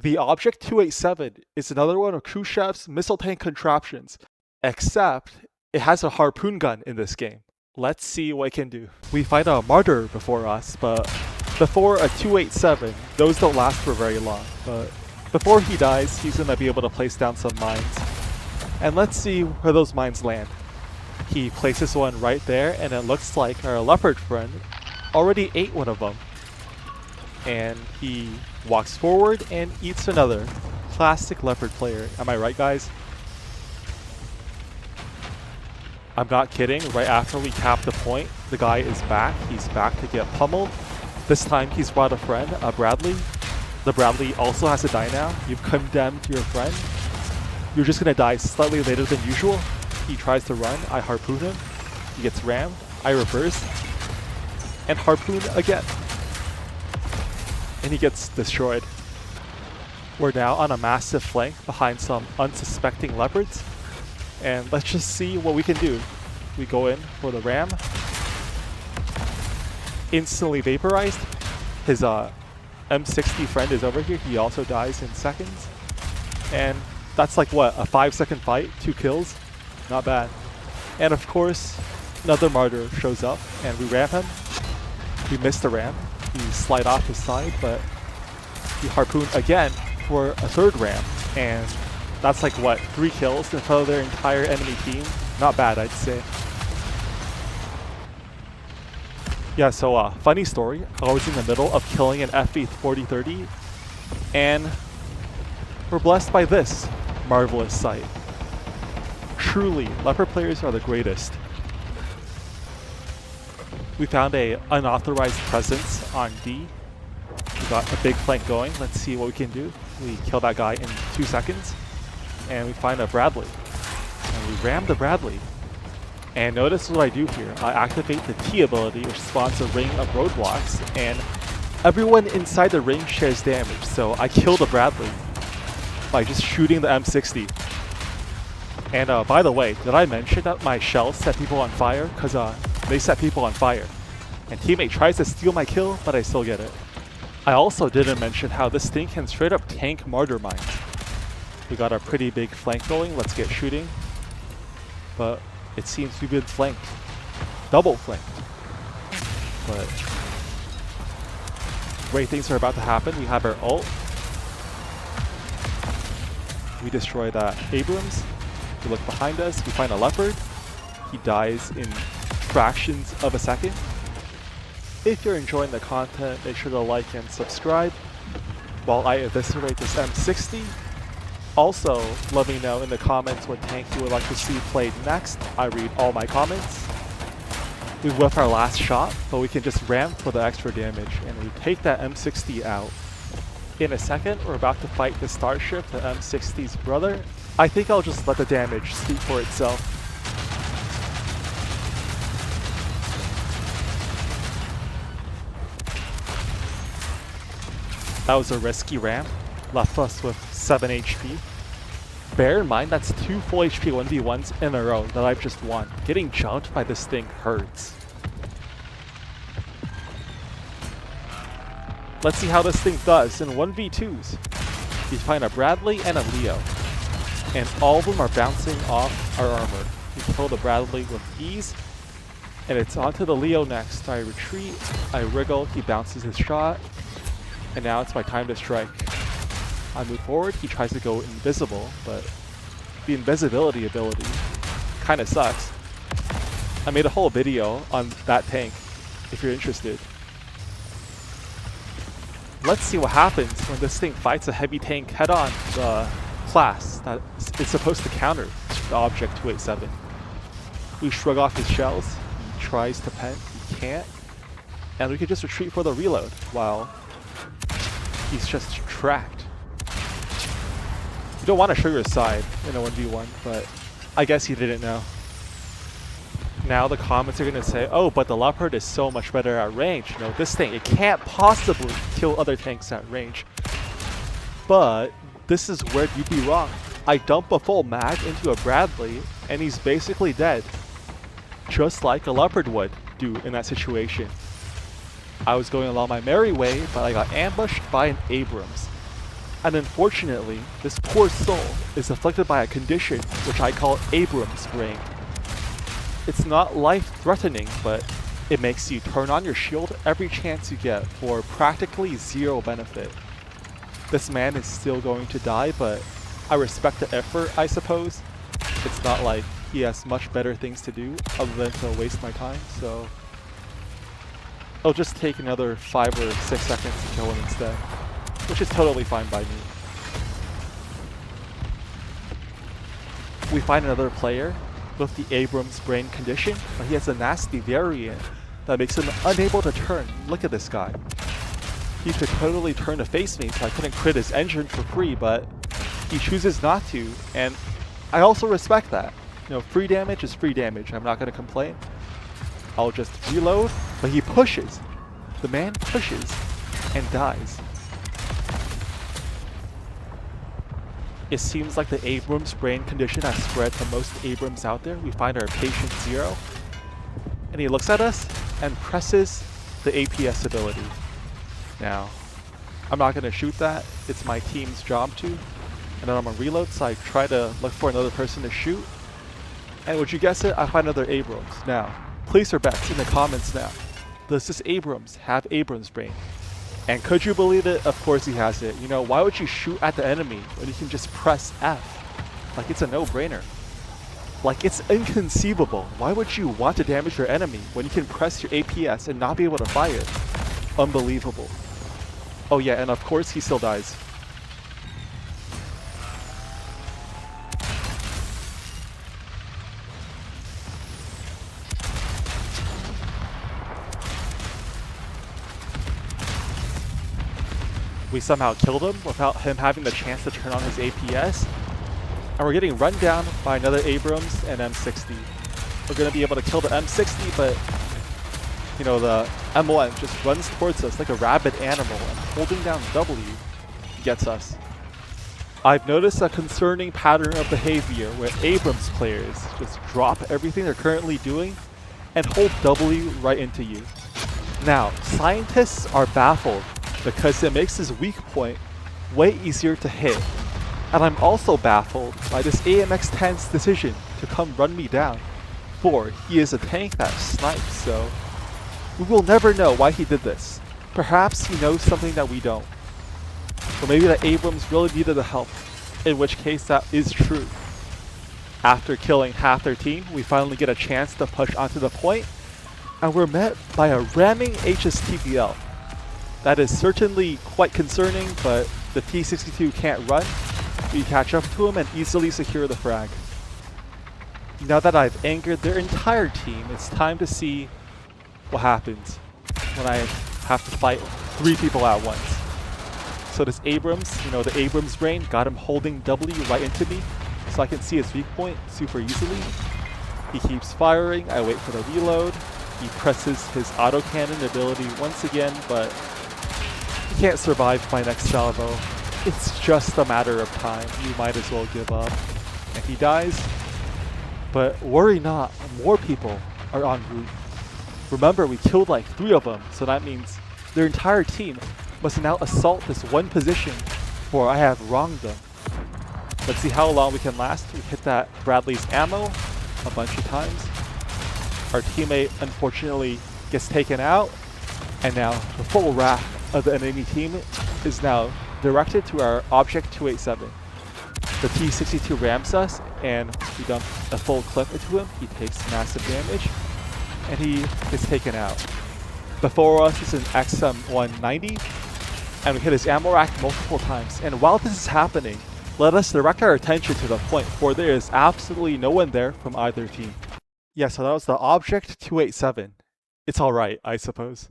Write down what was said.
The Object 287 is another one of Khrushchev's missile tank contraptions, except it has a harpoon gun in this game. Let's see what it can do. We find a martyr before us, but before a 287, those don't last for very long. But before he dies, he's going to be able to place down some mines. And let's see where those mines land. He places one right there, and it looks like our leopard friend already ate one of them. And he walks forward and eats another. Classic leopard player. Am I right, guys? I'm not kidding. Right after we cap the point, the guy is back. He's back to get pummeled. This time he's brought a friend, a Bradley. The Bradley also has to die now. You've condemned your friend. You're just going to die slightly later than usual. He tries to run. I harpoon him. He gets rammed. I reverse. And harpoon again. And he gets destroyed. We're now on a massive flank behind some unsuspecting leopards. And let's just see what we can do. We go in for the ram. Instantly vaporized. His M60 friend is over here. He also dies in seconds. And that's like what, a 5-second fight? 2 kills? Not bad. And of course, another martyr shows up and we ram him. We missed the ram. We slide off his side, but we harpoon again for a 3rd ram. And that's like what, 3 kills in front of their entire enemy team? Not bad, I'd say. Yeah, so funny story. I was in the middle of killing an FV 4030 and we're blessed by this marvelous sight. Truly, leopard players are the greatest. We found a unauthorized presence on D. We got a big flank going. Let's see what we can do. We kill that guy in 2 seconds. And we find a Bradley. And we ram the Bradley. And notice what I do here. I activate the T ability, which spawns a ring of roadblocks. And everyone inside the ring shares damage. So I kill the Bradley by just shooting the M60. And by the way, did I mention that my shells set people on fire? Because they set people on fire. And teammate tries to steal my kill, but I still get it. I also didn't mention how this thing can straight up tank martyr mines. We got a pretty big flank going. Let's get shooting. But it seems we've been flanked. Double flanked. But great things are about to happen. We have our ult. We destroy that Abrams. We look behind us. We find a leopard. He dies in fractions of a second. If you're enjoying the content, make sure to like and subscribe while I eviscerate this M60. Also, let me know in the comments what tank you would like to see played next. I read all my comments. We whip our last shot, but we can just ram for the extra damage, and we take that M60 out. In a second, we're about to fight the Starship, the M60's brother. I think I'll just let the damage speak for itself. That was a risky ram. Left us with 7 HP. Bear in mind, that's 2 full HP 1v1s in a row that I've just won. Getting jumped by this thing hurts. Let's see how this thing does in 1v2s. We find a Bradley and a Leo. And all of them are bouncing off our armor. We kill the Bradley with ease. And it's onto the Leo next. I retreat, I wriggle, he bounces his shot. And now it's my time to strike. I move forward, he tries to go invisible, but the invisibility ability kind of sucks. I made a whole video on that tank, if you're interested. Let's see what happens when this thing fights a heavy tank head-on, the class that it's supposed to counter the Object 287. We shrug off his shells, he tries to pen, he can't, and we can just retreat for the reload while he's just tracked. You don't want to show your side in a 1v1, but I guess he didn't know. Now the comments are going to say, oh, but the Leopard is so much better at range. You know, this thing, it can't possibly kill other tanks at range. But this is where you'd be wrong. I dump a full mag into a Bradley, and he's basically dead. Just like a Leopard would do in that situation. I was going along my merry way, but I got ambushed by an Abrams. And unfortunately, this poor soul is afflicted by a condition which I call Abrams brain. It's not life-threatening, but it makes you turn on your shield every chance you get for practically zero benefit. This man is still going to die, but I respect the effort, I suppose. It's not like he has much better things to do other than to waste my time, so it'll just take another 5 or 6 seconds to kill him instead, which is totally fine by me. We find another player with the Abrams brain condition, but he has a nasty variant that makes him unable to turn. Look at this guy. He could totally turn to face me, so I couldn't crit his engine for free, but he chooses not to, and I also respect that. You know, free damage is free damage. I'm not going to complain. I'll just reload, but he pushes. The man pushes and dies. It seems like the Abrams brain condition has spread to most Abrams out there. We find our patient 0, and he looks at us and presses the APS ability. Now, I'm not going to shoot that. It's my team's job to. And then I'm on reload, so I try to look for another person to shoot. And would you guess it? I find another Abrams. Now, place your bets in the comments now. Does this Abrams have Abrams brain? And could you believe it? Of course he has it. You know, why would you shoot at the enemy when you can just press F? Like, it's a no-brainer. Like, it's inconceivable. Why would you want to damage your enemy when you can press your APS and not be able to fire? Unbelievable. Oh yeah, and of course he still dies. We somehow killed him without him having the chance to turn on his APS. And we're getting run down by another Abrams and M60. We're going to be able to kill the M60, but you know, the M1 just runs towards us like a rabid animal, and holding down W gets us. I've noticed a concerning pattern of behavior where Abrams players just drop everything they're currently doing and hold W right into you. Now, scientists are baffled because it makes his weak point way easier to hit. And I'm also baffled by this AMX-10's decision to come run me down, for he is a tank that snipes, so we will never know why he did this. Perhaps he knows something that we don't. Or maybe that Abrams really needed the help, in which case that is true. After killing half their team, we finally get a chance to push onto the point, and we're met by a ramming HSTBL. That is certainly quite concerning, but the T-62 can't run. We catch up to him and easily secure the frag. Now that I've angered their entire team, it's time to see what happens when I have to fight 3 people at once. So this Abrams, you know, the Abrams brain got him holding W right into me, so I can see his weak point super easily. He keeps firing, I wait for the reload. He presses his autocannon ability once again, but he can't survive my next salvo. It's just a matter of time. You might as well give up. And he dies. But worry not, more people are en route. Remember, we killed like 3 of them, so that means their entire team must now assault this one position, for I have wronged them. Let's see how long we can last. We hit that Bradley's ammo a bunch of times. Our teammate unfortunately gets taken out, and now the full wrath of the enemy team is now directed to our Object 287. The T-62 rams us, and we dump a full clip into him. He takes massive damage, and he is taken out. Before us is an XM190, and we hit his ammo rack multiple times. And while this is happening, let us direct our attention to the point, for there is absolutely no one there from either team. Yeah, so that was the Object 287. It's alright, I suppose.